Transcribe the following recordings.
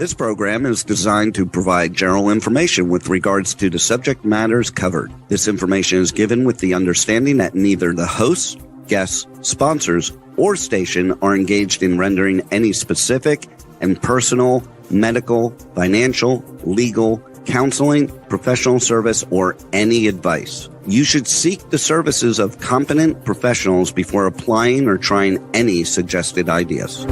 This program is designed to provide general information with regards to the subject matters covered. This information is given with the understanding that neither the hosts, guests, sponsors, or station are engaged in rendering any specific and personal, medical, financial, legal, counseling, professional service, or any advice. You should seek the services of competent professionals before applying or trying any suggested ideas.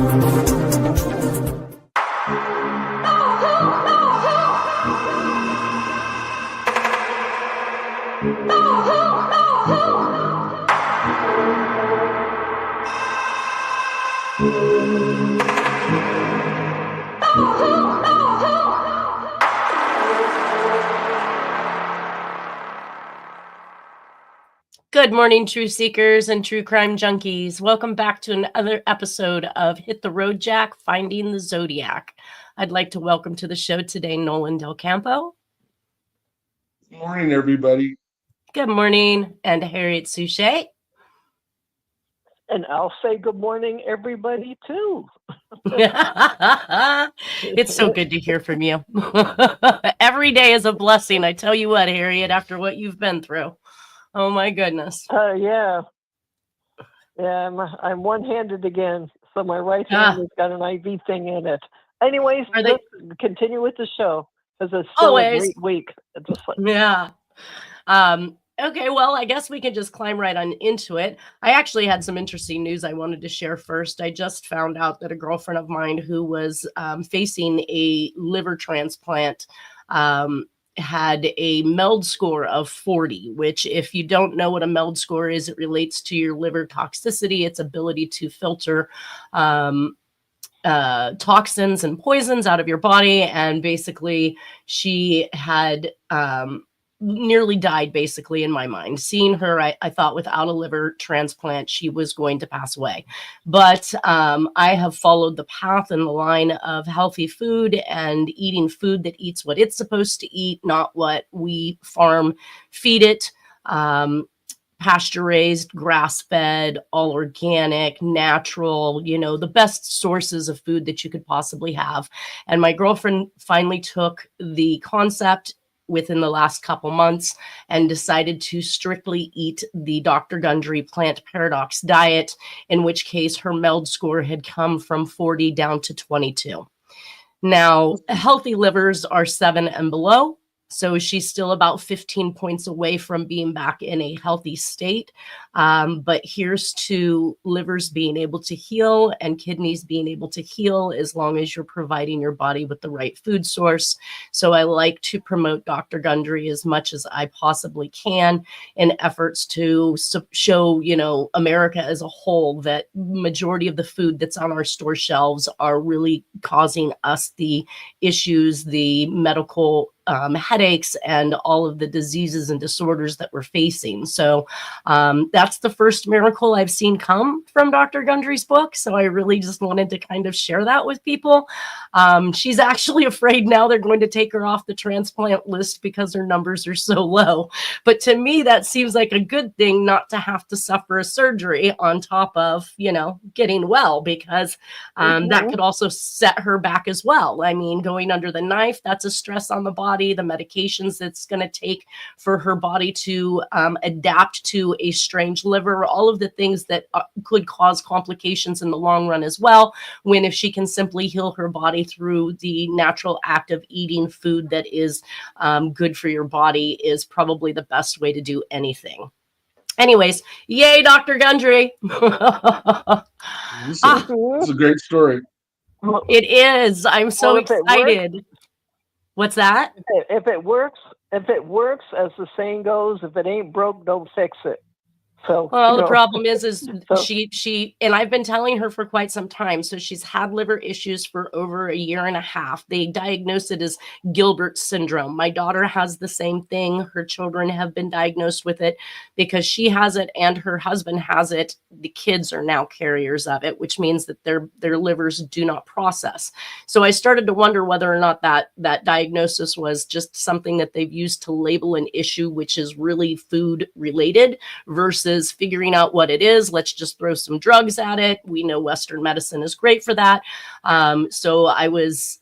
Good morning, True Seekers and True Crime Junkies. Welcome back to another episode of Hit the Road Jack, Finding the Zodiac. I'd like to welcome to the show today Nolan Del Campo. Good morning, everybody. Good morning. And Harriet Suchet. And I'll say good morning, everybody, too. It's so good to hear from you. Every day is a blessing. I tell you what, Harriet, after what you've been through. Oh, my goodness. Yeah, I'm one-handed again, so my right hand has got an IV thing in it. Anyways, let's continue with the show, because it's still a great week. Yeah. Okay, well, I guess we can just climb right on into it. I actually had some interesting news I wanted to share first. I just found out that a girlfriend of mine who was facing a liver transplant had a MELD score of 40, which if you don't know what a MELD score is, it relates to your liver toxicity, its ability to filter toxins and poisons out of your body. And basically she had nearly died, basically, in my mind. Seeing her, I thought without a liver transplant, she was going to pass away. But I have followed the path and the line of healthy food and eating food that eats what it's supposed to eat, not what we farm feed it. Pasture-raised, grass-fed, all organic, natural, the best sources of food that you could possibly have. And my girlfriend finally took the concept within the last couple months and decided to strictly eat the Dr. Gundry plant paradox diet, in which case her MELD score had come from 40 down to 22. Now, healthy livers are 7 and below. So she's still about 15 points away from being back in a healthy state. But here's to livers being able to heal and kidneys being able to heal as long as you're providing your body with the right food source. So I like to promote Dr. Gundry as much as I possibly can in efforts to show, America as a whole that majority of the food that's on our store shelves are really causing us the issues, the medical headaches, and all of the diseases and disorders that we're facing. So that's the first miracle I've seen come from Dr. Gundry's book. So I really just wanted to kind of share that with people. She's actually afraid now they're going to take her off the transplant list because her numbers are so low. But to me, that seems like a good thing, not to have to suffer a surgery on top of, getting well, because that could also set her back as well. I mean, going under the knife, that's a stress on the body. The medications that's going to take for her body to adapt to a strange liver, all of the things that could cause complications in the long run as well, when if she can simply heal her body through the natural act of eating food that is good for your body, is probably the best way to do anything. Anyways, yay, Dr. Gundry. It's a great story. It is. I'm so excited. What's that? If it works, as the saying goes, if it ain't broke, don't fix it. So, well, the problem is she, and I've been telling her for quite some time. So she's had liver issues for over a year and a half. They diagnosed it as Gilbert syndrome. My daughter has the same thing. Her children have been diagnosed with it because she has it and her husband has it. The kids are now carriers of it, which means that their livers do not process. So I started to wonder whether or not that diagnosis was just something that they've used to label an issue, which is really food related, versus versus figuring out what it is. Let's just throw some drugs at it. We know Western medicine is great for that. So I was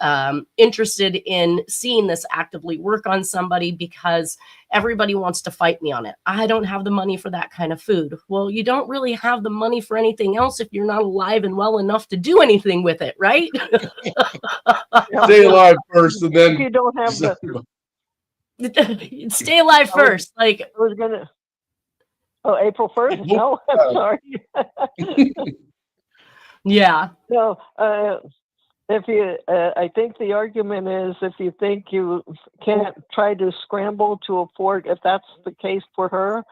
interested in seeing this actively work on somebody because everybody wants to fight me on it. I don't have the money for that kind of food. Well, you don't really have the money for anything else if you're not alive and well enough to do anything with it, right? Stay alive first, and then you don't have stay alive first. I was gonna. Oh, April 1st? No, I'm sorry. Yeah. No, if you, I think the argument is if you think you can't try to scramble to afford, if that's the case for her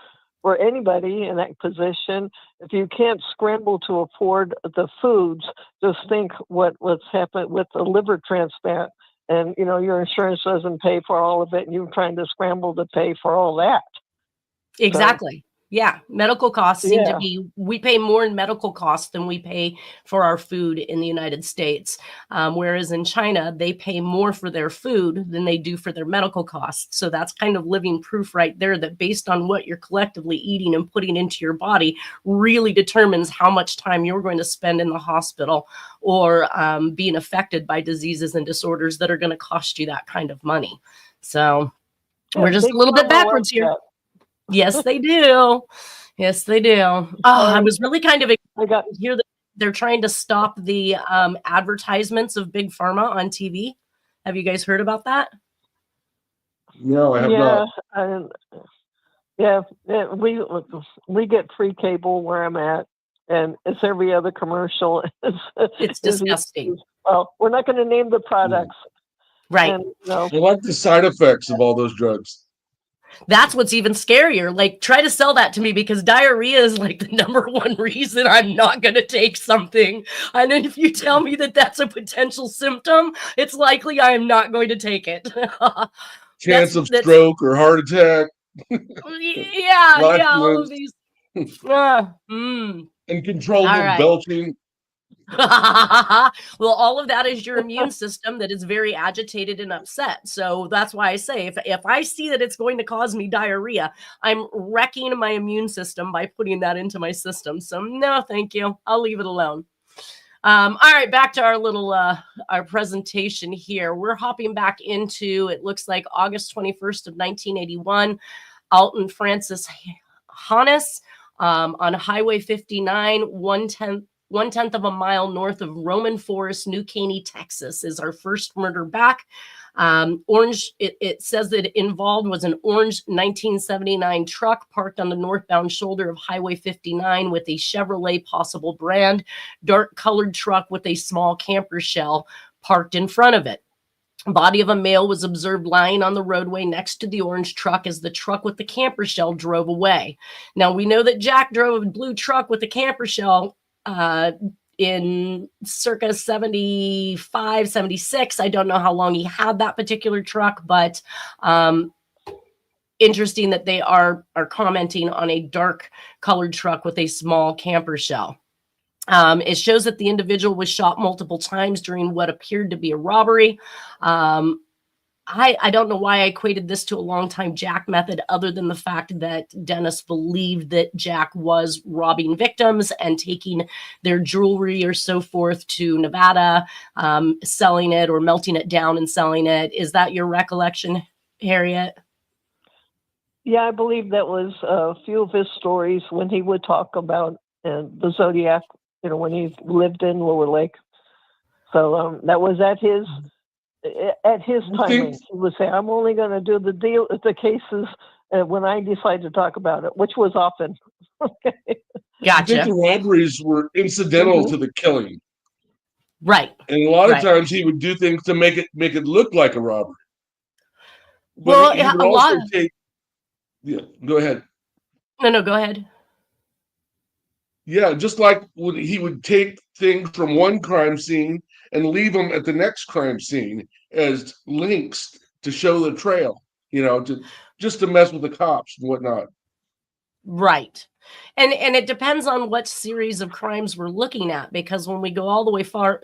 or anybody in that position, if you can't scramble to afford the foods, just think what's happened with the liver transplant. And, your insurance doesn't pay for all of it, and you're trying to scramble to pay for all that. Exactly. Yeah. Medical costs seem to be, we pay more in medical costs than we pay for our food in the United States. Whereas in China, they pay more for their food than they do for their medical costs. So that's kind of living proof right there that based on what you're collectively eating and putting into your body really determines how much time you're going to spend in the hospital or being affected by diseases and disorders that are going to cost you that kind of money. So we're just a little bit backwards here. Yes, they do. Yes, they do. Oh, I was really kind of excited to hear that they're trying to stop the advertisements of Big Pharma on TV. Have you guys heard about that? No, I have not. Yeah, we get free cable where I'm at, and it's every other commercial. It's disgusting. Well, we're not going to name the products. Right. And, I like the side effects of all those drugs. That's what's even scarier. Like, try to sell that to me because diarrhea is like the number one reason I'm not going to take something. And if you tell me that that's a potential symptom, it's likely I am not going to take it. Chance of stroke or heart attack. Yeah, all of these. Uncontrollable belching. Well, all of that is your immune system that is very agitated and upset. So that's why I say if I see that it's going to cause me diarrhea, I'm wrecking my immune system by putting that into my system. So no, thank you. I'll leave it alone. All right, back to our little our presentation here. We're hopping back into, it looks like August 21st of 1981. Alton Francis Hannes on Highway 59, 1/10 of a mile north of Roman Forest, New Caney, Texas, is our first murder back. Orange, it says that involved was an orange 1979 truck parked on the northbound shoulder of Highway 59 with a Chevrolet possible brand, dark colored truck with a small camper shell parked in front of it. Body of a male was observed lying on the roadway next to the orange truck as the truck with the camper shell drove away. Now, we know that Jack drove a blue truck with a camper shell in circa 75, 76. I don't know how long he had that particular truck, but interesting that they are commenting on a dark colored truck with a small camper shell. It shows that the individual was shot multiple times during what appeared to be a robbery. I don't know why I equated this to a long time Jack method, other than the fact that Dennis believed that Jack was robbing victims and taking their jewelry or so forth to Nevada, selling it or melting it down and selling it. Is that your recollection, Harriet? Yeah, I believe that was a few of his stories when he would talk about the Zodiac, when he lived in Lower Lake. So that was at his timing. He would say, I'm only going to do the cases when I decide to talk about it, which was often. Gotcha. I think the robberies were incidental to the killing. Right. And a lot of times he would do things to make it look like a robbery. But well, he would also take... Yeah, go ahead. No, go ahead. Yeah, just like he would take things from one crime scene and leave them at the next crime scene as links to show the trail, just to mess with the cops and whatnot. Right. And it depends on what series of crimes we're looking at, because when we go all the way far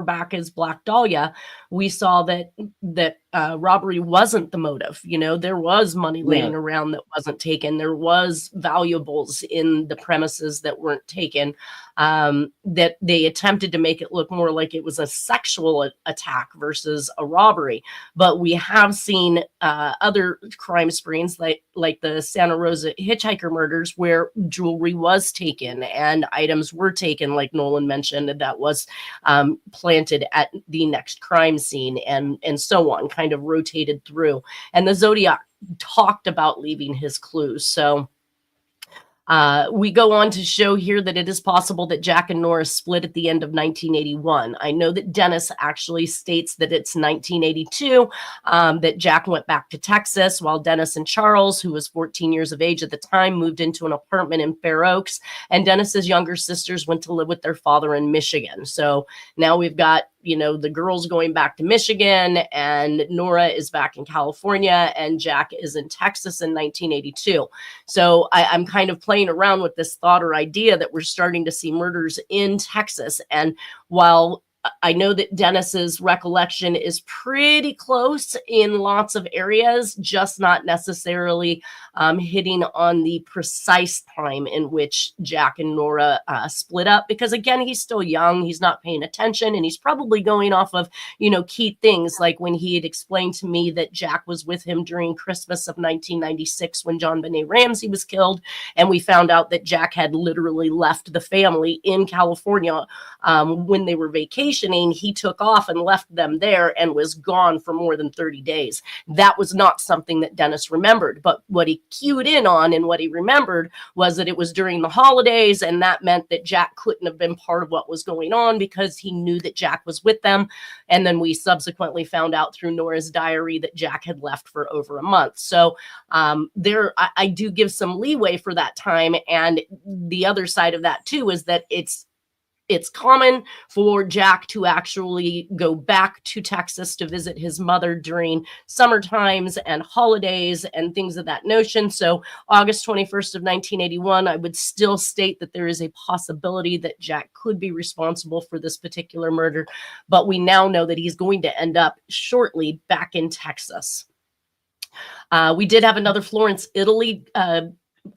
back as Black Dahlia, we saw that robbery wasn't the motive. You know, there was money laying around that wasn't taken. There was valuables in the premises that weren't taken, that they attempted to make it look more like it was a sexual attack versus a robbery. But we have seen other crime sprees like the Santa Rosa hitchhiker murders, where jewelry was taken and items were taken, like Nolan mentioned, that was planted at the next crime scene, and so on, kind of rotated through. And the Zodiac talked about leaving his clues. So we go on to show here that it is possible that Jack and Nora split at the end of 1981. I know that Dennis actually states that it's 1982, that Jack went back to Texas, while Dennis and Charles, who was 14 years of age at the time, moved into an apartment in Fair Oaks, and Dennis's younger sisters went to live with their father in Michigan. So now we've got, you know, the girls going back to Michigan, and Nora is back in California, and Jack is in Texas in 1982. So I'm kind of playing around with this thought or idea that we're starting to see murders in Texas. And while I know that Dennis's recollection is pretty close in lots of areas, just not necessarily hitting on the precise time in which Jack and Nora split up. Because again, he's still young, he's not paying attention, and he's probably going off of, you know, key things like when he had explained to me that Jack was with him during Christmas of 1996 when John Benet Ramsey was killed. And we found out that Jack had literally left the family in California when they were vacationing. He took off and left them there and was gone for more than 30 days. That was not something that Dennis remembered, but what he cued in on and what he remembered was that it was during the holidays, and that meant that Jack couldn't have been part of what was going on because he knew that Jack was with them. And then we subsequently found out through Nora's diary that Jack had left for over a month. So I do give some leeway for that time. And the other side of that too is that it's common for Jack to actually go back to Texas to visit his mother during summer times and holidays and things of that notion. So August 21st of 1981, I would still state that there is a possibility that Jack could be responsible for this particular murder, but we now know that he's going to end up shortly back in Texas. We did have another Florence, Italy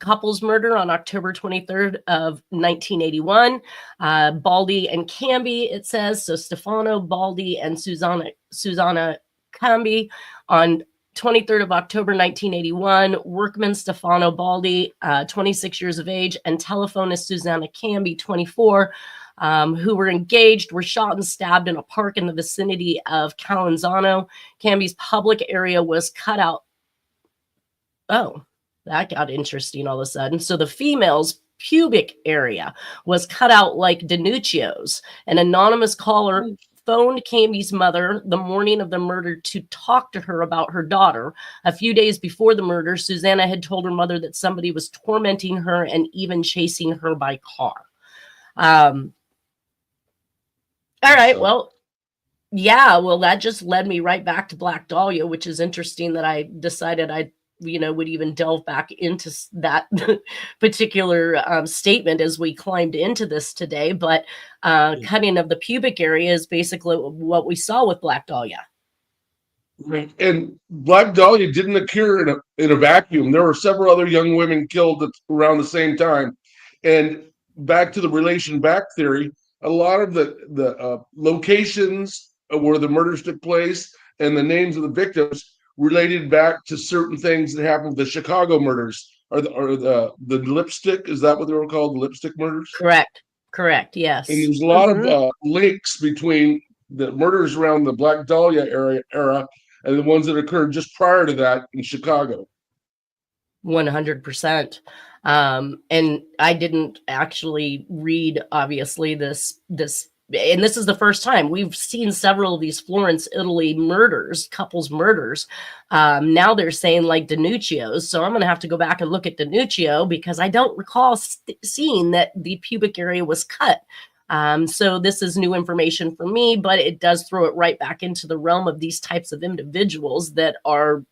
couple's murder on October 23rd of 1981. Baldi and Cambi, it says. So Stefano Baldi and Susanna Cambi on 23rd of October 1981. Workman Stefano Baldi, 26 years of age, and telephonist Susanna Cambi, 24, who were engaged, were shot and stabbed in a park in the vicinity of Calanzano. Cambi's public area was cut out. Oh, that got interesting all of a sudden. So the female's pubic area was cut out like Danuccio's. An anonymous caller phoned Cambi's mother the morning of the murder to talk to her about her daughter. A few days before the murder, Susanna had told her mother that somebody was tormenting her and even chasing her by car. All right, well, yeah, well, that just led me right back to Black Dahlia, which is interesting that I decided I would even delve back into that particular statement as we climbed into this today. But cutting of the pubic area is basically what we saw with Black Dahlia. Right. And Black Dahlia didn't occur in a vacuum. There were several other young women killed around the same time. And back to the relation back theory, a lot of the locations where the murders took place and the names of the victims related back to certain things that happened with the Chicago murders, or the lipstick. Is that what they were called? The lipstick murders? Correct. Yes. And there's a lot of links between the murders around the Black Dahlia era and the ones that occurred just prior to that in Chicago. 100%. And I didn't actually read, obviously, this, and this is the first time we've seen several of these Florence, Italy couples murders. Now they're saying like Danuccio's. So I'm going to have to go back and look at Danuccio because I don't recall seeing that the pubic area was cut. So this is new information for me, but it does throw it right back into the realm of these types of individuals that are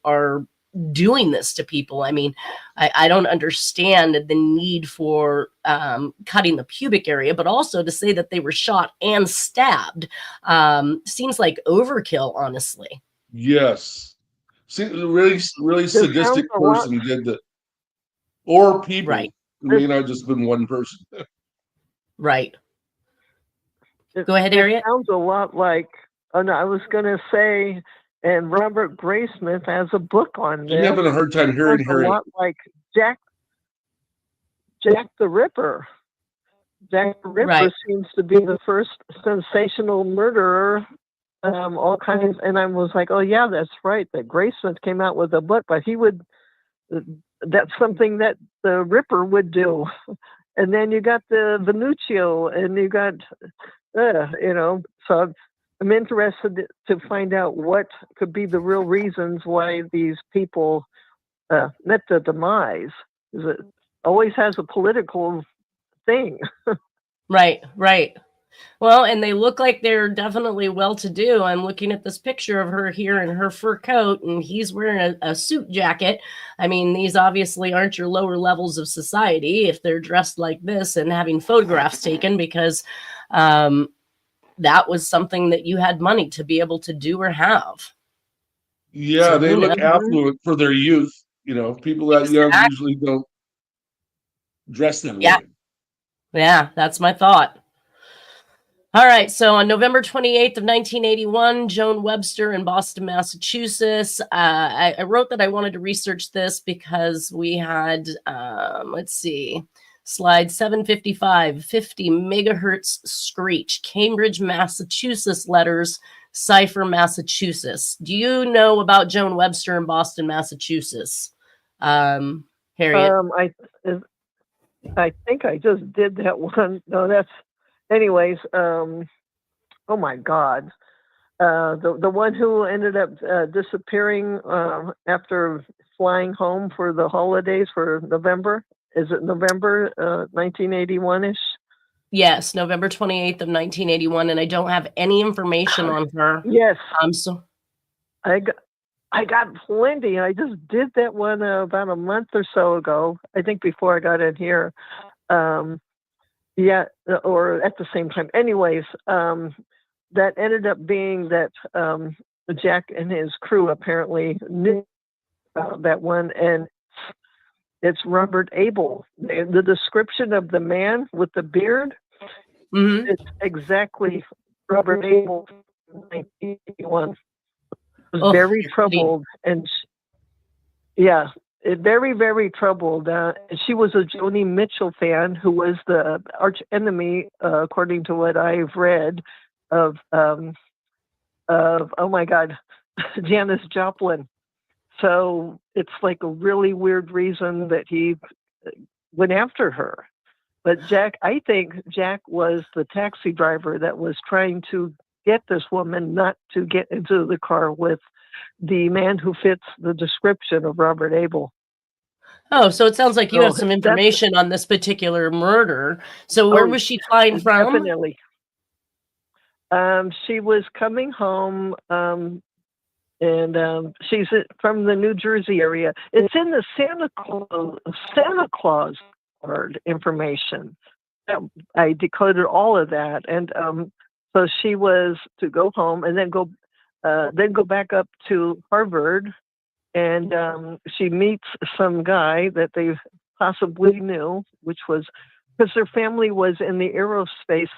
doing this to people. I mean, I don't understand the need for cutting the pubic area, but also to say that they were shot and stabbed seems like overkill, honestly. Yes. See, really This sounds sadistic a lot. person did that. Or people. Right. It may not just been one person. Right. It, Go ahead, it Harriet. sounds a lot like. Oh no, I was going to say, and Robert Graysmith has a book on I'm this. having a hard time hearing Sounds a Harriet. lot like Jack the Ripper. Jack the Ripper Right. seems to be the first sensational murderer. All kinds, and I was like, oh yeah, that's right. That Graysmith came out with a book, but he would. That's something that the Ripper would do. And then you got the Venuccio, and you got, So I'm interested to find out what could be the real reasons why these people met the demise. It always has a political thing. Right. Right. Well, and they look like they're definitely well-to-do. I'm looking at this picture of her here in her fur coat, and he's wearing a suit jacket. I mean, these obviously aren't your lower levels of society if they're dressed like this and having photographs taken, because that was something that you had money to be able to do or have. Yeah, So they who look knows? affluent for their youth. People that young Exactly. usually don't dress that Yeah. way. Yeah, that's my thought. All right, so on November 28th of 1981, Joan Webster in Boston, Massachusetts. I wrote that I wanted to research this because we had, let's see, slide 755, 50 megahertz screech, Cambridge, Massachusetts letters, Cipher, Massachusetts. Do you know about Joan Webster in Boston, Massachusetts? Harriet? I think I just did that one. No, that's, anyways. Oh my God, the one who ended up disappearing after flying home for the holidays for November. Is it November 1981-ish? Yes, November 28th of 1981, and I don't have any information on her. Yes, So I got plenty. I just did that one about a month or so ago. I think before I got in here. Yeah, or at the same time. Anyways, that ended up being that Jack and his crew apparently knew about that one, and it's Robert Abel. The description of the man with the beard, it's exactly Robert Abel, 1981. Was very troubled, and very, very troubled. She was a Joni Mitchell fan who was the arch enemy, according to what I've read, of oh my God, Janis Joplin. So it's like a really weird reason that he went after her. But I think Jack was the taxi driver that was trying to get this woman not to get into the car with the man who fits the description of Robert Abel. Oh, so it sounds like you have some information on this particular murder. So where was she flying from? Definitely. She was coming home, and she's from the New Jersey area. It's in the Santa Claus card information. I decoded all of that, and so she was to go home and then go back up to Harvard. And she meets some guy that they possibly knew, which was because their family was in the aerospace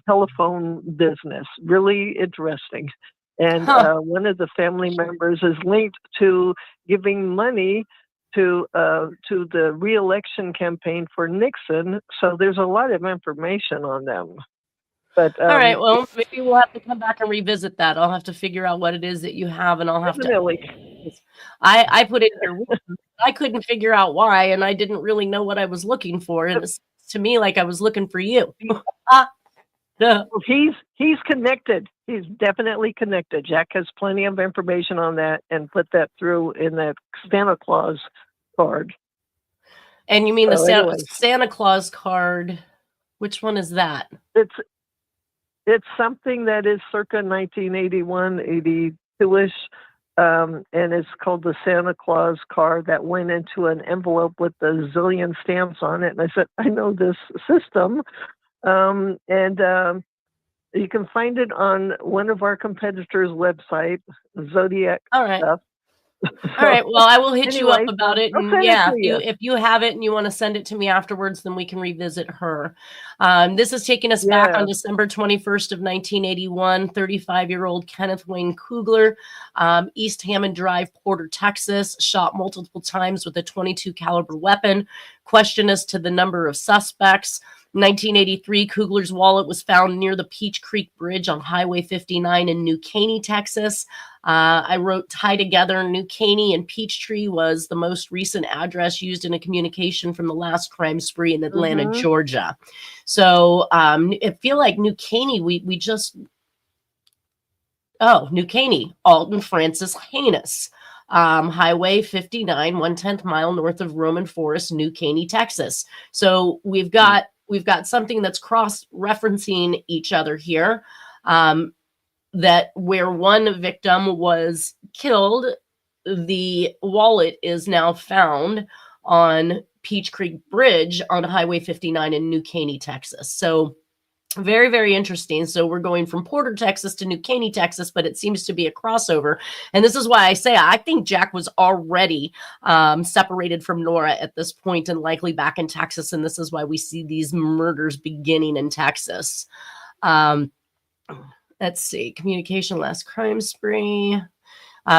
telephone business. Really interesting. And one of the family members is linked to giving money to the re-election campaign for Nixon. So there's a lot of information on them. But all right, well, maybe we'll have to come back and revisit that. I'll have to figure out what it is that you have, and I'll have definitely. to. I put it here. I couldn't figure out why, and I didn't really know what I was looking for, and it's to me like I was looking for you. He's connected. He's definitely connected. Jack has plenty of information on that, and put that through in that Santa Claus card. And you mean the Santa Claus card? Which one is that? It's something that is circa 1981, 82-ish, and it's called the Santa Claus card that went into an envelope with a zillion stamps on it. And I said, I know this system. And You can find it on one of our competitors' website, Zodiac All right. stuff. All right. Well, I will hit you up Anyway, about it. I'll And send it yeah, to you. if you have it and you want to send it to me afterwards, then we can revisit her. This is taking us back on Yeah. December 21st of 1981. 35-year-old Kenneth Wayne Kugler, East Hammond Drive, Porter, Texas, shot multiple times with a .22 caliber weapon. Question as to the number of suspects. 1983, Kugler's wallet was found near the Peach Creek Bridge on Highway 59 in New Caney, Texas. I wrote tie together. New Caney and Peachtree was the most recent address used in a communication from the last crime spree in Atlanta, Mhm. Georgia. So I feel like New Caney, we just, New Caney, Alton Francis Heinous. Highway 59, 1/10 mile north of Roman Forest, New Caney, Texas. So we've got something that's cross-referencing each other here. That where one victim was killed, the wallet is now found on Peach Creek Bridge on Highway 59 in New Caney, Texas. So very, very interesting. So we're going from Porter, Texas to New Caney, Texas, but it seems to be a crossover. And this is why I say I think Jack was already separated from Nora at this point and likely back in Texas. And this is why we see these murders beginning in Texas. Let's see. Communication last crime spree.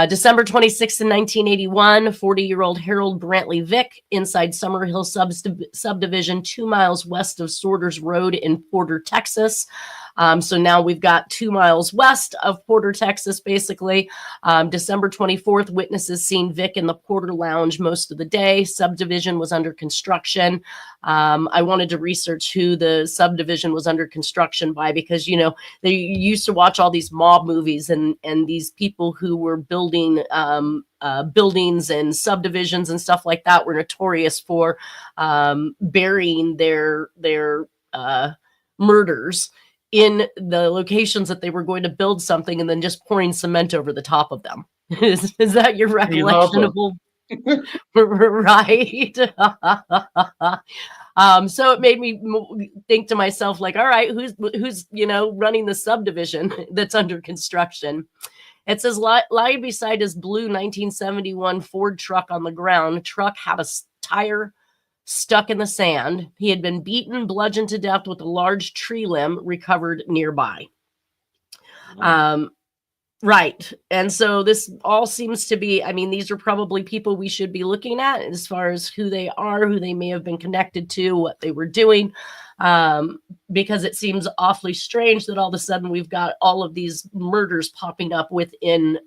December 26th, 1981, 40-year-old Harold Brantley Vick inside Summerhill subdivision 2 miles west of Sorters Road in Porter, Texas. So now we've got 2 miles west of Porter, Texas, basically. December 24th, witnesses seen Vick in the Porter Lounge most of the day. Subdivision was under construction. I wanted to research who the subdivision was under construction by because, you know, they used to watch all these mob movies and these people who were building buildings and subdivisions and stuff like that were notorious for burying their murders in the locations that they were going to build something and then just pouring cement over the top of them. Is that your recollection of right? So it made me think to myself, like, all right, who's running the subdivision that's under construction? It says lying beside his blue 1971 Ford truck on the ground. Truck had a tire stuck in the sand. He had been beaten, bludgeoned to death with a large tree limb recovered nearby. Right. And so this all seems to be, I mean, these are probably people we should be looking at as far as who they are, who they may have been connected to, what they were doing, because it seems awfully strange that all of a sudden we've got all of these murders popping up within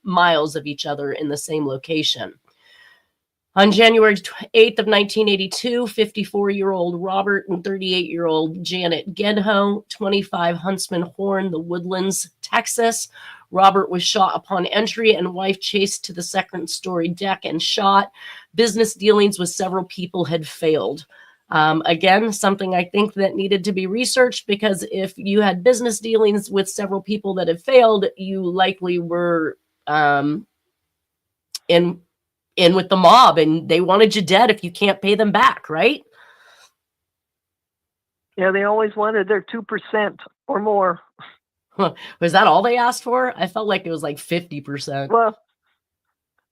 miles of each other in the same location. On January 8th of 1982, 54-year-old Robert and 38-year-old Janet Gedho, 25 Huntsman Horn, The Woodlands, Texas. Robert was shot upon entry and wife chased to the second-story deck and shot. Business dealings with several people had failed. Again, something I think that needed to be researched because if you had business dealings with several people that had failed, you likely were in with the mob and they wanted you dead if you can't pay them back, right? Yeah, they always wanted their 2% or more. Was that all they asked for? I felt like it was like 50%.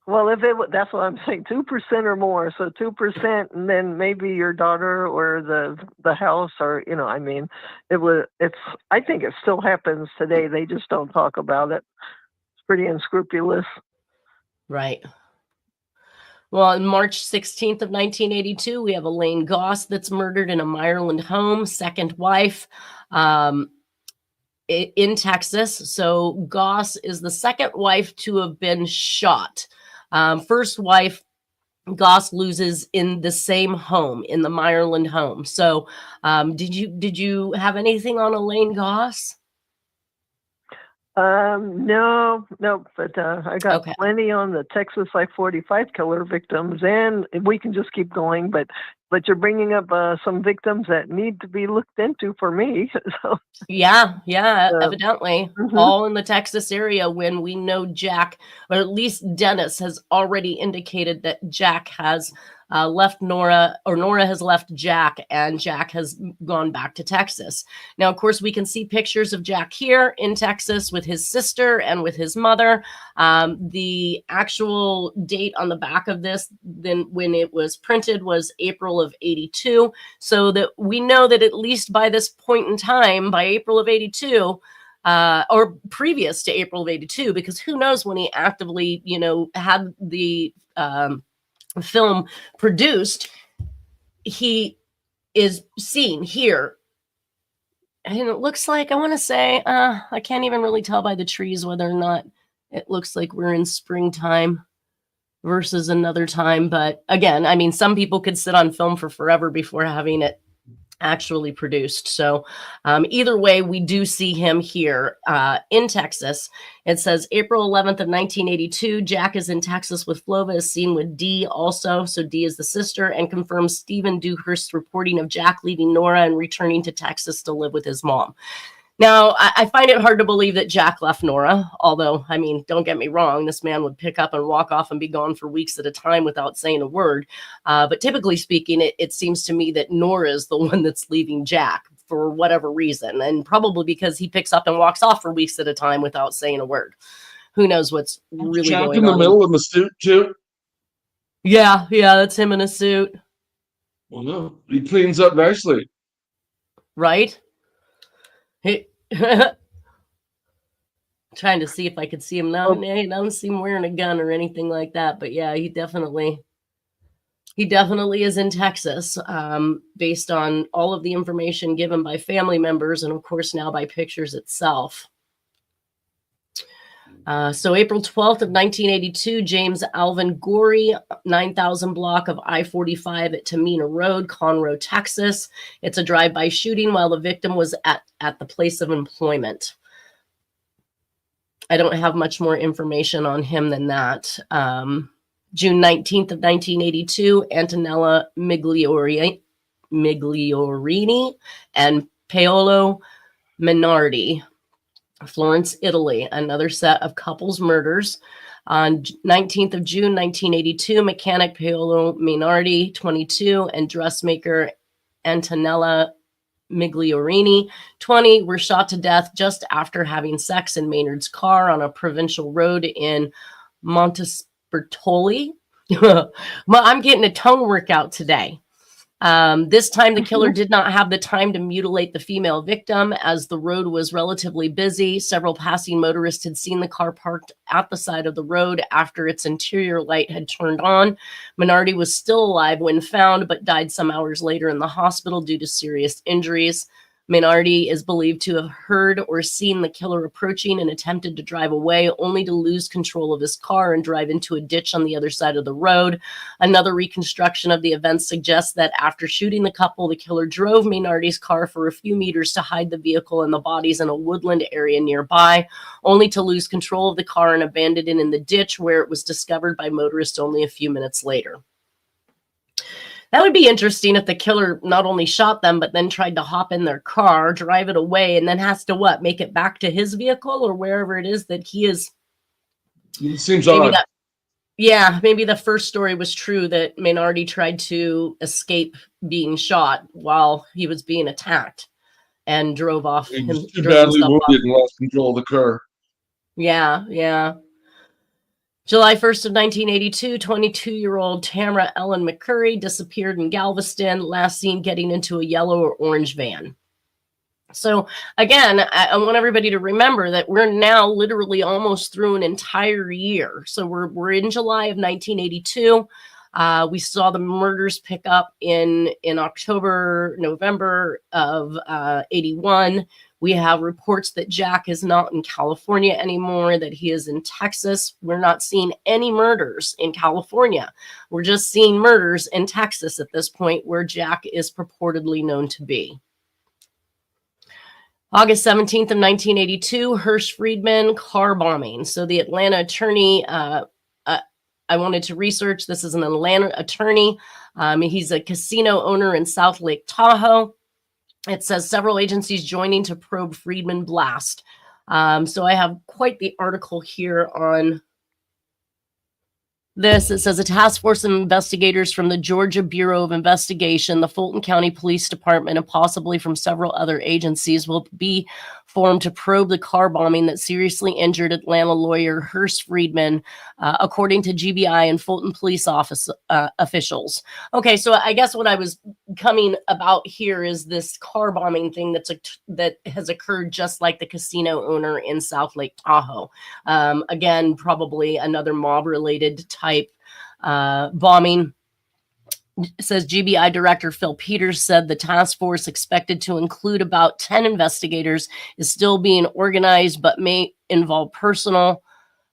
Well, if that's what I'm saying, 2% or more. So 2%, and then maybe your daughter or the house, or I mean, I think it still happens today. They just don't talk about it. It's pretty unscrupulous. Right. Well, on March 16th of 1982, we have Elaine Goss that's murdered in a Meyerland home, second wife in Texas. So Goss is the second wife to have been shot. First wife, Goss loses in the same home, in the Meyerland home. So did you have anything on Elaine Goss? No, but I got plenty on the Texas I-45 killer victims, and we can just keep going. But but you're bringing up some victims that need to be looked into for me. So, Yeah, evidently. mhm. All in the Texas area when we know Jack, or at least Dennis, has already indicated that Jack has left Nora, or Nora has left Jack, and Jack has gone back to Texas. Now, of course, we can see pictures of Jack here in Texas with his sister and with his mother. The actual date on the back of this, then when it was printed, was April of 82. So that we know that at least by this point in time, by April of 82, or previous to April of 82, because who knows when he actively, had the film produced, he is seen here. And it looks like, I want to say, I can't even really tell by the trees whether or not it looks like we're in springtime versus another time. But again, I mean, some people could sit on film for forever before having it actually produced. So either way, we do see him here in Texas. It says April 11th of 1982, Jack is in Texas with Flova, is seen with Dee also. So Dee is the sister, and confirms Stephen Dewhurst's reporting of Jack leaving Nora and returning to Texas to live with his mom. Now, I find it hard to believe that Jack left Nora, although, I mean, don't get me wrong, this man would pick up and walk off and be gone for weeks at a time without saying a word. But typically speaking, it seems to me that Nora is the one that's leaving Jack for whatever reason, and probably because he picks up and walks off for weeks at a time without saying a word. Who knows what's really Jack going in the on. middle of the suit, too? Yeah, that's him in a suit. Well, no, he cleans up nicely. Right? Hey, trying to see if I could see him now. He doesn't seem wearing a gun or anything like that, but yeah, he definitely is in Texas, based on all of the information given by family members, and of course now by pictures itself. So April 12th of 1982, James Alvin Gorey, 9,000 block of I-45 at Tamina Road, Conroe, Texas. It's a drive-by shooting while the victim was at the place of employment. I don't have much more information on him than that. June 19th of 1982, Antonella Migliorini and Paolo Minardi, Florence, Italy, another set of couples murders. On 19th of June, 1982, mechanic Paolo Minardi, 22, and dressmaker Antonella Migliorini, 20, were shot to death just after having sex in Maynard's car on a provincial road in Montespertoli. Well, I'm getting a tongue workout today. This time, the killer did not have the time to mutilate the female victim, as the road was relatively busy. Several passing motorists had seen the car parked at the side of the road after its interior light had turned on. Minardi was still alive when found, but died some hours later in the hospital due to serious injuries. Minardi is believed to have heard or seen the killer approaching and attempted to drive away, only to lose control of his car and drive into a ditch on the other side of the road. Another reconstruction of the events suggests that after shooting the couple, the killer drove Minardi's car for a few meters to hide the vehicle and the bodies in a woodland area nearby, only to lose control of the car and abandon it in the ditch, where it was discovered by motorists only a few minutes later. That would be interesting if the killer not only shot them, but then tried to hop in their car, drive it away, and then has to make it back to his vehicle or wherever it is that he is. It seems odd. Maybe the first story was true, that Minardi tried to escape being shot while he was being attacked and drove off. He was too badly wounded and lost control of the car. Yeah. July 1st of 1982, 22-year-old Tamara Ellen McCurry disappeared in Galveston, last seen getting into a yellow or orange van. So again, I want everybody to remember that we're now literally almost through an entire year. So we're in July of 1982. We saw the murders pick up in October, November of 81. We have reports that Jack is not in California anymore, that he is in Texas. We're not seeing any murders in California. We're just seeing murders in Texas at this point, where Jack is purportedly known to be. August 17th of 1982, Hirsch Friedman car bombing. So the Atlanta attorney I wanted to research. This is an Atlanta attorney. He's a casino owner in South Lake Tahoe. It says several agencies joining to probe Friedman blast. So I have quite the article here on this. It says a task force of investigators from the Georgia Bureau of Investigation, the Fulton County Police Department, and possibly from several other agencies will be formed to probe the car bombing that seriously injured Atlanta lawyer Hearst Friedman, according to GBI and Fulton police office officials. Okay, so I guess what I was coming about here is this car bombing thing that has occurred just like the casino owner in South Lake Tahoe. Again, probably another mob-related type bombing. It says GBI Director Phil Peters said the task force, expected to include about 10 investigators, is still being organized, but may involve personnel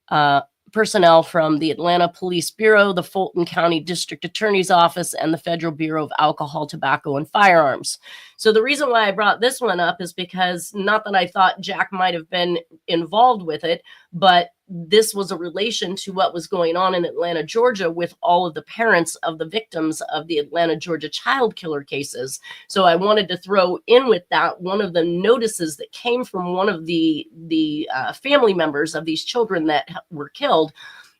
from the Atlanta Police Bureau, the Fulton County District Attorney's Office, and the Federal Bureau of Alcohol, Tobacco, and Firearms. So the reason why I brought this one up is because, not that I thought Jack might have been involved with it, but this was a relation to what was going on in Atlanta, Georgia, with all of the parents of the victims of the Atlanta, Georgia child killer cases. So I wanted to throw in with that one of the notices that came from one of the family members of these children that were killed.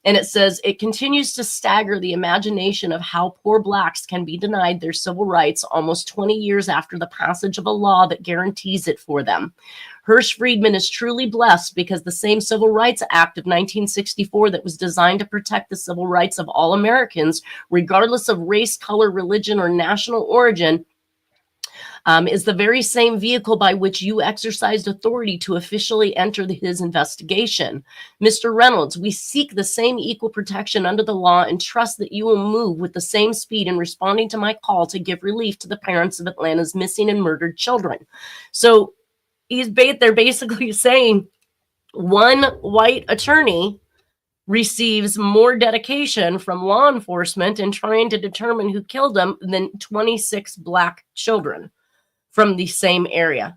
And it says, it continues to stagger the imagination of how poor Blacks can be denied their civil rights almost 20 years after the passage of a law that guarantees it for them. Hearst Friedman is truly blessed because the same Civil Rights Act of 1964 that was designed to protect the civil rights of all Americans, regardless of race, color, religion, or national origin, is the very same vehicle by which you exercised authority to officially enter his investigation. Mr. Reynolds, we seek the same equal protection under the law and trust that you will move with the same speed in responding to my call to give relief to the parents of Atlanta's missing and murdered children. So they're basically saying one white attorney receives more dedication from law enforcement in trying to determine who killed them than 26 Black children from the same area.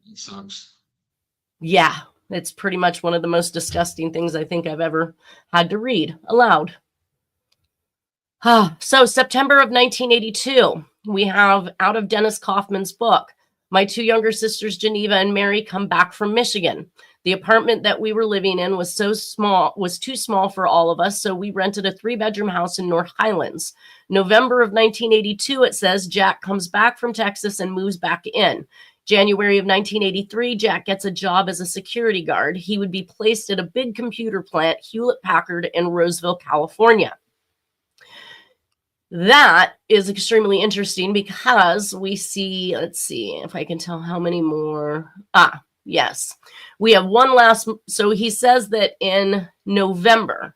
It sucks. Yeah, it's pretty much one of the most disgusting things I think I've ever had to read aloud. So September of 1982, we have out of Dennis Kaufman's book, my two younger sisters, Geneva and Mary, come back from Michigan. The apartment that we were living in was too small for all of us, so we rented a 3-bedroom house in North Highlands. November of 1982, it says, Jack comes back from Texas and moves back in. January of 1983, Jack gets a job as a security guard. He would be placed at a big computer plant, Hewlett Packard, in Roseville, California. That is extremely interesting because we see, let's see if I can tell how many more. Yes, we have one last. So he says that in November,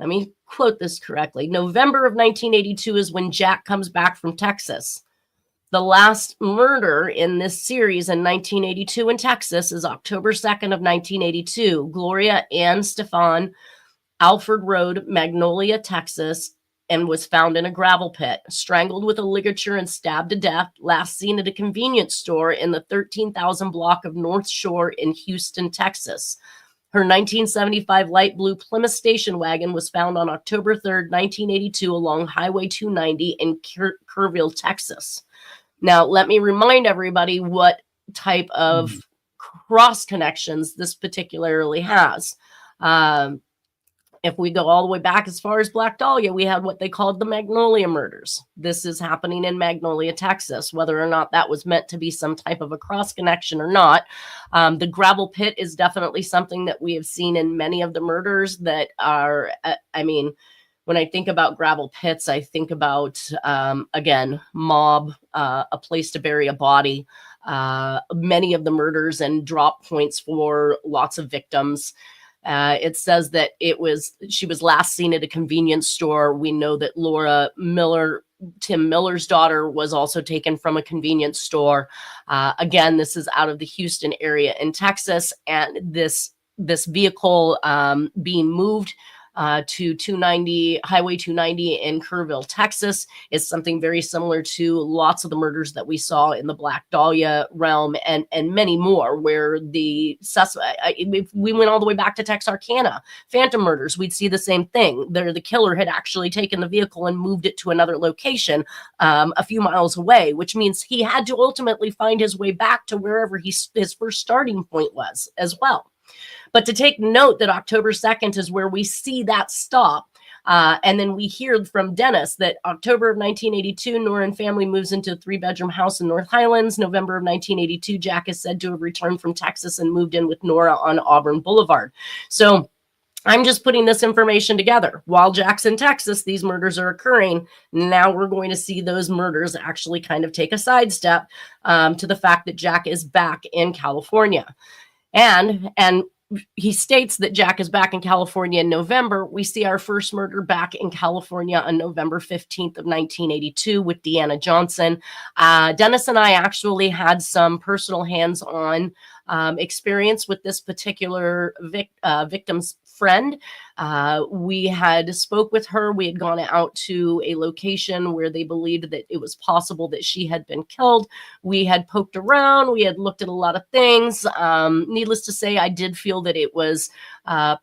let me quote this correctly. November of 1982 is when Jack comes back from Texas. The last murder in this series in 1982 in Texas is October 2nd of 1982. Gloria Ann Stefan, Alford Road, Magnolia, Texas, and was found in a gravel pit, strangled with a ligature and stabbed to death, last seen at a convenience store in the 13,000 block of North Shore in Houston, Texas. Her 1975 light blue Plymouth station wagon was found on October 3rd, 1982 along Highway 290 in Kerrville, Texas. Now, let me remind everybody what type of cross connections this particularly has. If we go all the way back as far as Black Dahlia, we had what they called the Magnolia murders. This is happening in Magnolia, Texas. Whether or not that was meant to be some type of a cross connection or not, the gravel pit is definitely something that we have seen in many of the murders that are, when I think about gravel pits, I think about, again, mob, a place to bury a body, many of the murders and drop points for lots of victims. It says that she was last seen at a convenience store. We know that Laura Miller, Tim Miller's daughter, was also taken from a convenience store. Again, this is out of the Houston area in Texas, and this vehicle being moved to Highway 290 in Kerrville, Texas. It's something very similar to lots of the murders that we saw in the Black Dahlia realm and many more, where the suspect, if we went all the way back to Texarkana, Phantom murders, we'd see the same thing. There, the killer had actually taken the vehicle and moved it to another location a few miles away, which means he had to ultimately find his way back to wherever his first starting point was as well. But to take note that October 2nd is where we see that stop. And then we hear from Dennis that October of 1982, Nora and family moves into a 3-bedroom house in North Highlands. November of 1982, Jack is said to have returned from Texas and moved in with Nora on Auburn Boulevard. So I'm just putting this information together. While Jack's in Texas, these murders are occurring. Now we're going to see those murders actually kind of take a sidestep to the fact that Jack is back in California. And he states that Jack is back in California in November. We see our first murder back in California on November 15th of 1982 with Deanna Johnson. Dennis and I actually had some personal hands-on experience with this particular victim's friend. We had spoke with her. We had gone out to a location where they believed that it was possible that she had been killed. We had poked around. We had looked at a lot of things. Needless to say, I did feel that it was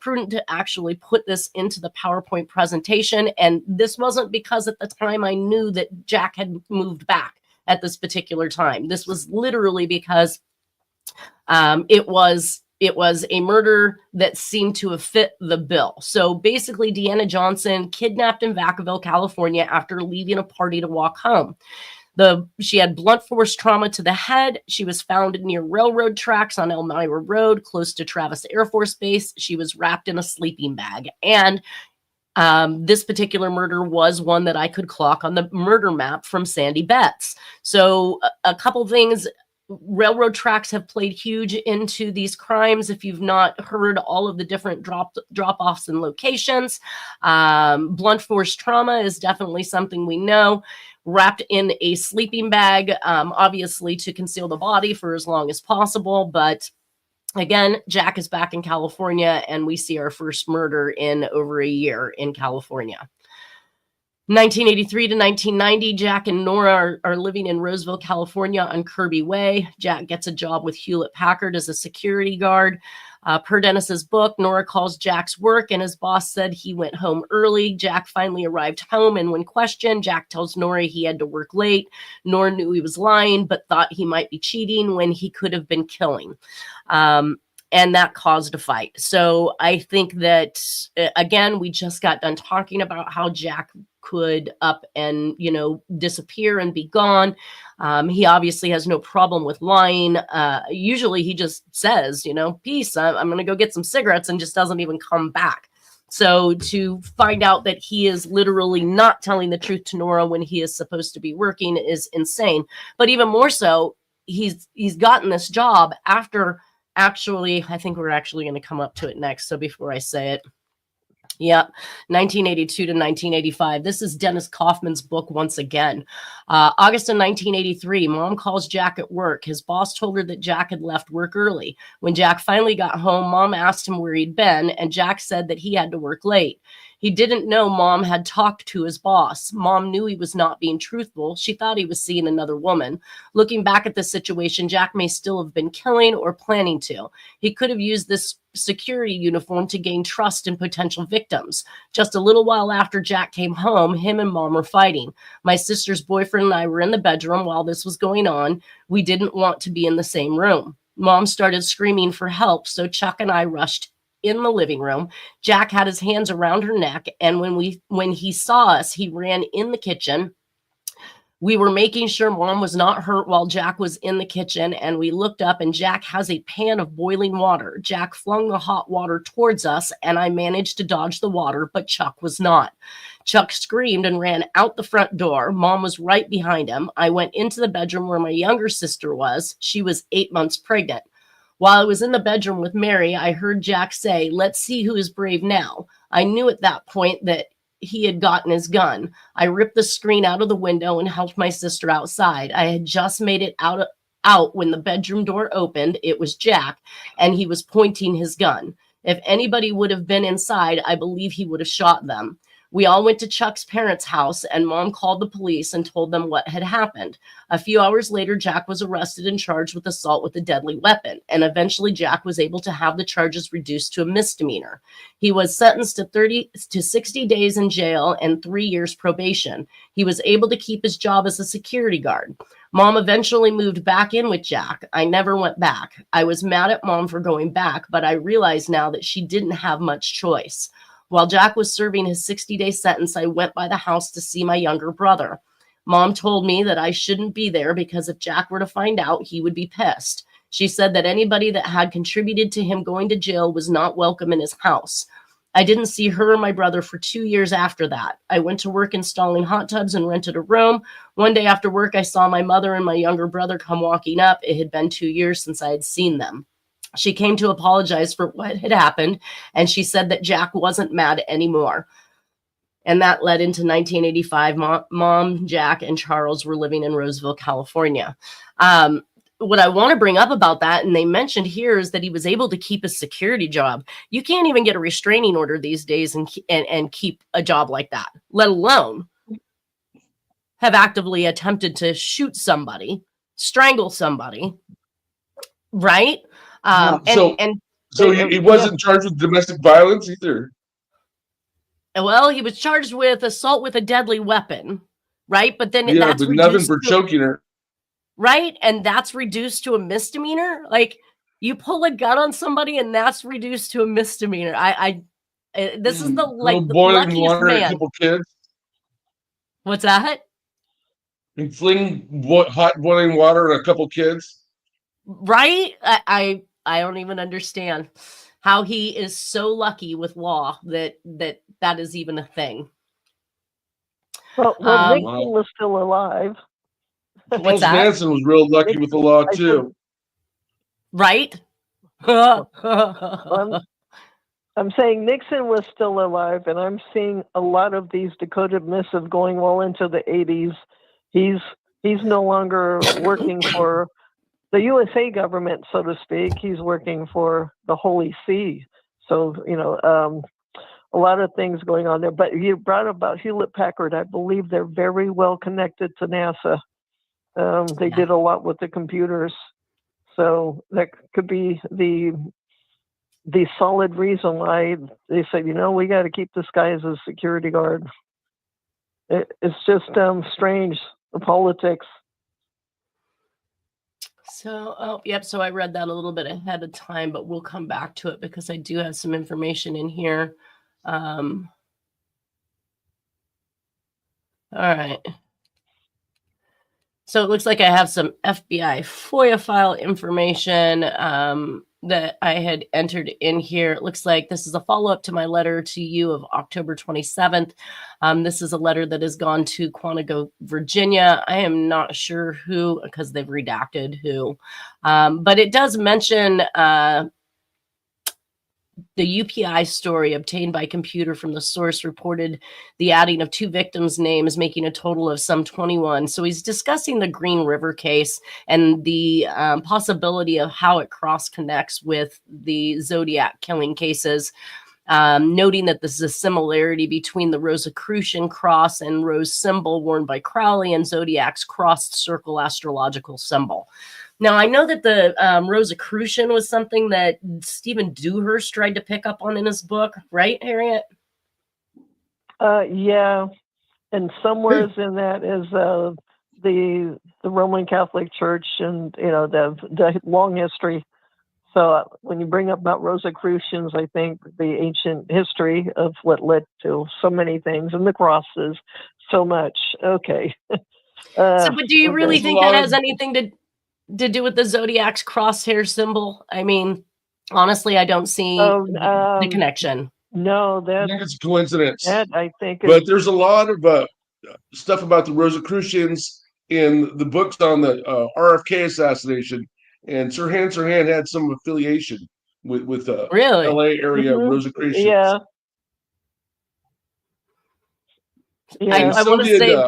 prudent to actually put this into the PowerPoint presentation. And this wasn't because at the time I knew that Jack had moved back at this particular time. This was literally because it was a murder that seemed to have fit the bill. So basically, Deanna Johnson kidnapped in Vacaville, California after leaving a party to walk home. She had blunt force trauma to the head. She was found near railroad tracks on Elmira Road, close to Travis Air Force Base. She was wrapped in a sleeping bag. And this particular murder was one that I could clock on the murder map from Sandy Betts. So a couple things. Railroad tracks have played huge into these crimes. If you've not heard all of the different drop-offs and locations, blunt force trauma is definitely something we know. Wrapped in a sleeping bag, obviously to conceal the body for as long as possible. But again, Jack is back in California, and we see our first murder in over a year in California. 1983 to 1990, Jack and Nora are living in Roseville, California on Kirby Way. Jack gets a job with Hewlett Packard as a security guard. Per Dennis's book, Nora calls Jack's work, and his boss said he went home early. Jack finally arrived home, and when questioned, Jack tells Nora he had to work late. Nora knew he was lying, but thought he might be cheating when he could have been killing. And that caused a fight. So I think that, again, we just got done talking about how Jack could up and, disappear and be gone. He obviously has no problem with lying. Usually he just says, peace, I'm going to go get some cigarettes, and just doesn't even come back. So to find out that he is literally not telling the truth to Nora when he is supposed to be working is insane. But even more so, he's gotten this job after actually, I think we're actually going to come up to it next. So before I say it, 1982 to 1985. This is Dennis Kaufman's book once again. August of 1983, Mom calls Jack at work. His boss told her that Jack had left work early. When Jack finally got home, Mom asked him where he'd been, and Jack said that he had to work late. He didn't know Mom had talked to his boss. Mom knew he was not being truthful. She thought he was seeing another woman. Looking back at this situation, Jack may still have been killing or planning to. He could have used this security uniform to gain trust in potential victims. Just a little while after Jack came home, him and Mom were fighting. My sister's boyfriend and I were in the bedroom while this was going on. We didn't want to be in the same room. Mom started screaming for help, so Chuck and I rushed in the living room. Jack had his hands around her neck, and when he saw us, he ran in the kitchen. We were making sure Mom was not hurt while Jack was in the kitchen, and we looked up, and Jack has a pan of boiling water. Jack flung the hot water towards us, and I managed to dodge the water, but Chuck was not. Chuck screamed and ran out the front door. Mom was right behind him. I went into the bedroom where my younger sister was. She was 8 months pregnant. While I was in the bedroom with Mary, I heard Jack say, "Let's see who is brave now." I knew at that point that he had gotten his gun. I ripped the screen out of the window and helped my sister outside. I had just made it out when the bedroom door opened. It was Jack, and he was pointing his gun. If anybody would have been inside, I believe he would have shot them. We all went to Chuck's parents' house, and Mom called the police and told them what had happened. A few hours later, Jack was arrested and charged with assault with a deadly weapon, and eventually Jack was able to have the charges reduced to a misdemeanor. He was sentenced to 60 days in jail and 3 years probation. He was able to keep his job as a security guard. Mom eventually moved back in with Jack. I never went back. I was mad at Mom for going back, but I realize now that she didn't have much choice. While Jack was serving his 60-day sentence, I went by the house to see my younger brother. Mom told me that I shouldn't be there because if Jack were to find out, he would be pissed. She said that anybody that had contributed to him going to jail was not welcome in his house. I didn't see her or my brother for 2 years after that. I went to work installing hot tubs and rented a room. One day after work, I saw my mother and my younger brother come walking up. It had been 2 years since I had seen them. She came to apologize for what had happened, and she said that Jack wasn't mad anymore. And that led into 1985. Mom, Jack, and Charles were living in Roseville, California. What I want to bring up about that, and they mentioned here, is that he was able to keep his security job. You can't even get a restraining order these days and keep a job like that, let alone have actively attempted to shoot somebody, strangle somebody, right? So he wasn't charged with domestic violence either. Well, he was charged with assault with a deadly weapon, right? But then that's but nothing for choking her, right? And that's reduced to a misdemeanor. Like, you pull a gun on somebody, and that's reduced to a misdemeanor. This is the boiling luckiest water man. A couple kids. What's that? And fling hot boiling water at a couple kids. Right? I don't even understand how he is so lucky with law that is even a thing. Well, Nixon was still alive. What's that? Manson was real lucky with the law too. Right? I'm saying Nixon was still alive, and I'm seeing a lot of these decoded missives going well into the 80s. He's no longer working for the USA government, so to speak. He's working for the Holy See. So, a lot of things going on there. But you brought about Hewlett Packard. I believe they're very well connected to NASA. They did a lot with the computers. So that could be the solid reason why they said, we got to keep this guy as a security guard. It's just strange, the politics. So, so I read that a little bit ahead of time, but we'll come back to it because I do have some information in here. All right. So it looks like I have some FBI FOIA file information that I had entered in here. It looks like this is a follow-up to my letter to you of October 27th. This is a letter that has gone to Quantico, Virginia. I am not sure who, because they've redacted who, but it does mention the UPI story obtained by computer from the source reported the adding of 2 victims' names, making a total of some 21. So he's discussing the Green River case and the possibility of how it cross-connects with the Zodiac killing cases, noting that this is a similarity between the Rosicrucian cross and rose symbol worn by Crowley and Zodiac's crossed circle astrological symbol. Now, I know that the Rosicrucian was something that Stephen Dewhurst tried to pick up on in his book, right, Harriet? Yeah, and somewhere in that is the Roman Catholic Church and the long history. So when you bring up about Rosicrucians, I think the ancient history of what led to so many things and the crosses, so much. Okay. But do you really think that has anything to do with the Zodiac's crosshair symbol? I mean, honestly, I don't see the connection. No, I think it's a coincidence. I think, but there's a lot of stuff about the Rosicrucians in the books on the RFK assassination, and Sirhan Sirhan had some affiliation with really? LA area Rosicrucians. Yeah. And I want to say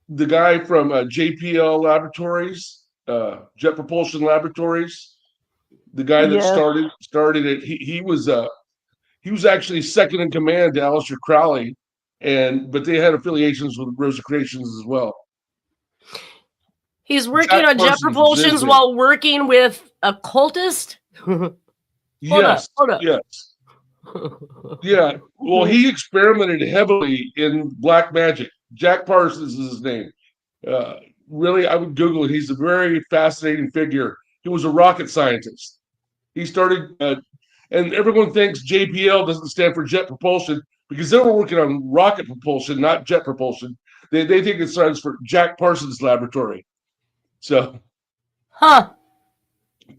the guy from JPL Laboratories. Jet Propulsion Laboratories, The guy that Yes. started it. He was actually second in command to Aleister Crowley, but they had affiliations with Rosicrucians as well. He's working on jet propulsions while working with a cultist. Yes. Hold up. Yes. Yeah. Well, he experimented heavily in black magic. Jack Parsons is his name. Really, I would Google it. He's a very fascinating figure. He was a rocket scientist. He started, and everyone thinks JPL doesn't stand for jet propulsion because they were working on rocket propulsion, not jet propulsion. They think it stands for Jack Parsons Laboratory. So,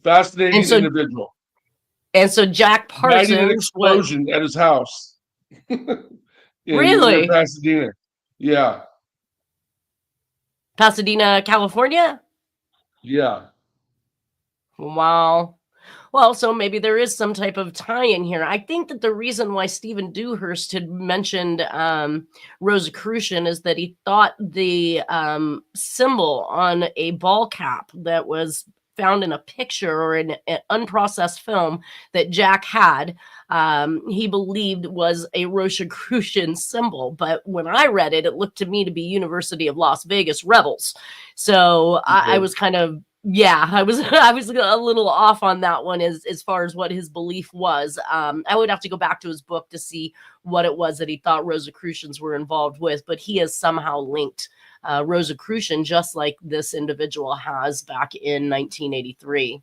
fascinating individual. And so Jack Parsons an explosion at his house. Really? In Pasadena. Yeah. Pasadena, California? Yeah. Wow. Well, so maybe there is some type of tie-in here. I think that the reason why Stephen Dewhurst had mentioned Rosicrucian is that he thought the symbol on a ball cap that was found in a picture or in an unprocessed film that Jack had, he believed was a Rosicrucian symbol. But when I read it, it looked to me to be University of Las Vegas Rebels. So I was kind of, I was a little off on that one as far as what his belief was. I would have to go back to his book to see what it was that he thought Rosicrucians were involved with, but he has somehow linked Rosicrucian, just like this individual has back in 1983.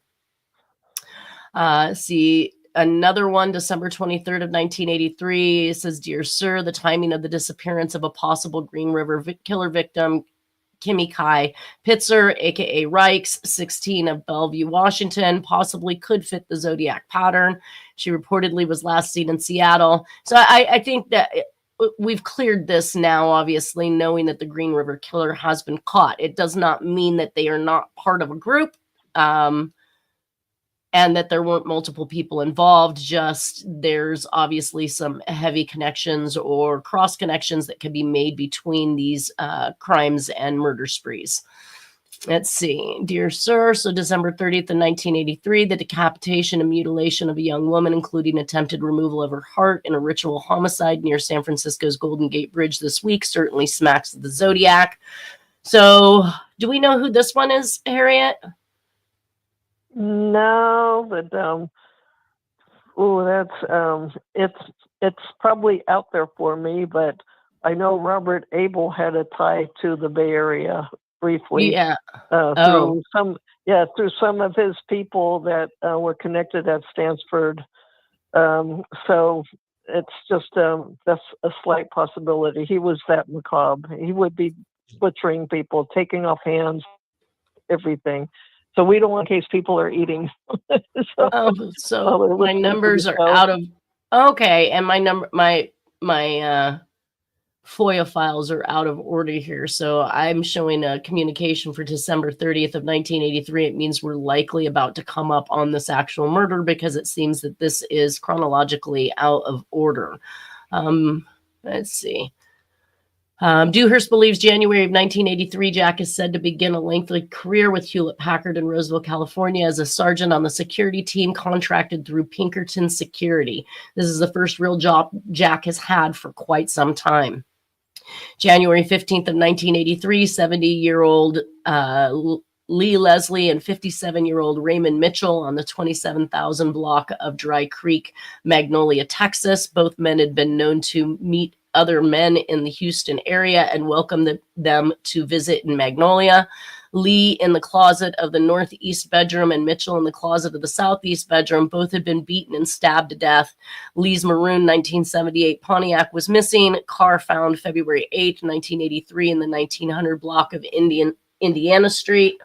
See, another one, December 23rd of 1983, it says, "Dear Sir, the timing of the disappearance of a possible Green River killer victim, Kimmy Kai Pitzer, aka Reichs, 16 of Bellevue, Washington, possibly could fit the Zodiac pattern. She reportedly was last seen in Seattle." So I think that we've cleared this now, obviously, knowing that the Green River Killer has been caught. It does not mean that they are not part of a group and that there weren't multiple people involved. Just there's obviously some heavy connections or cross connections that can be made between these crimes and murder sprees. Let's see. Dear Sir, so December 30th of 1983, the decapitation and mutilation of a young woman, including attempted removal of her heart in a ritual homicide near San Francisco's Golden Gate Bridge this week, certainly smacks of the Zodiac. So do we know who this one is, Harriet? No, but it's probably out there for me, but I know Robert Abel had a tie to the Bay Area briefly. Yeah. Through some of his people that were connected at Stanford. So it's just that's a slight possibility. He was that macabre. He would be butchering people, taking off hands, everything. So we don't want in case people are eating. So my numbers are out of okay, and my FOIA files are out of order here. So I'm showing a communication for December 30th of 1983. It means we're likely about to come up on this actual murder because it seems that this is chronologically out of order. Let's see. Dewhurst believes January of 1983, Jack is said to begin a lengthy career with Hewlett Packard in Roseville, California as a sergeant on the security team contracted through Pinkerton Security. This is the first real job Jack has had for quite some time. January 15th of 1983, 70-year-old Lee Leslie and 57-year-old Raymond Mitchell on the 27,000 block of Dry Creek, Magnolia, Texas. Both men had been known to meet other men in the Houston area and welcomed them to visit in Magnolia. Lee in the closet of the northeast bedroom and Mitchell in the closet of the southeast bedroom. Both had been beaten and stabbed to death. Lee's maroon 1978 Pontiac was missing. Car found February 8th, 1983 in the 1900 block of Indiana Street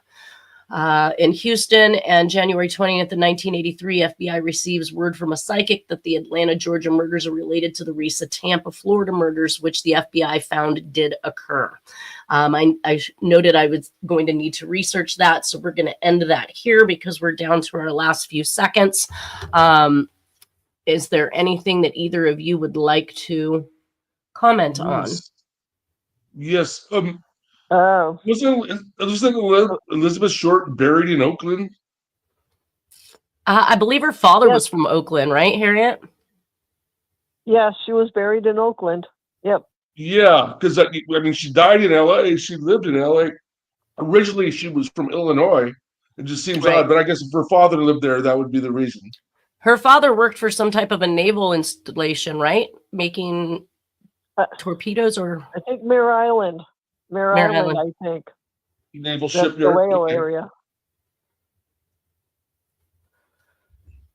in Houston. And January 20th of 1983, FBI receives word from a psychic that the Atlanta, Georgia murders are related to the recent Tampa, Florida murders, which the FBI found did occur. I noted I was going to need to research that, so we're going to end that here because we're down to our last few seconds. Is there anything that either of you would like to comment on? Yes. Wasn't Elizabeth Short buried in Oakland? I believe her father Yes. was from Oakland, right, Harriet? Yes, she was buried in Oakland. Yep. Yeah, because I mean, she died in L.A. She lived in L.A. Originally, she was from Illinois. It just seems Right. odd, but I guess if her father lived there, that would be the reason. Her father worked for some type of a naval installation, right? Making torpedoes or I think Mare Island. Mare Mare Island, Island. I think. Naval That's the shipyard. Vallejo Okay. area.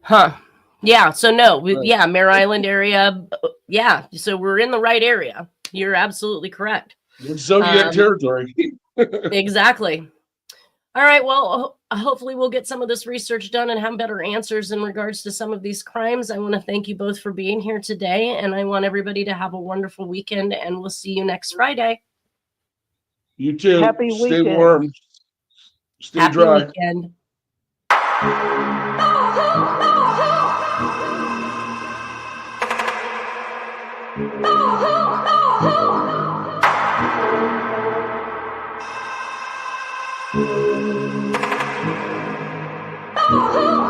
Huh. Yeah, so no, Right. yeah, Mare Island area. Yeah, so we're in the right area. You're absolutely correct. It's Zodiac territory. Exactly. All right, well, hopefully we'll get some of this research done and have better answers in regards to some of these crimes. I want to thank you both for being here today, and I want everybody to have a wonderful weekend, and we'll see you next Friday. You too. Happy Stay weekend. warm. Stay Happy dry. weekend. Oh,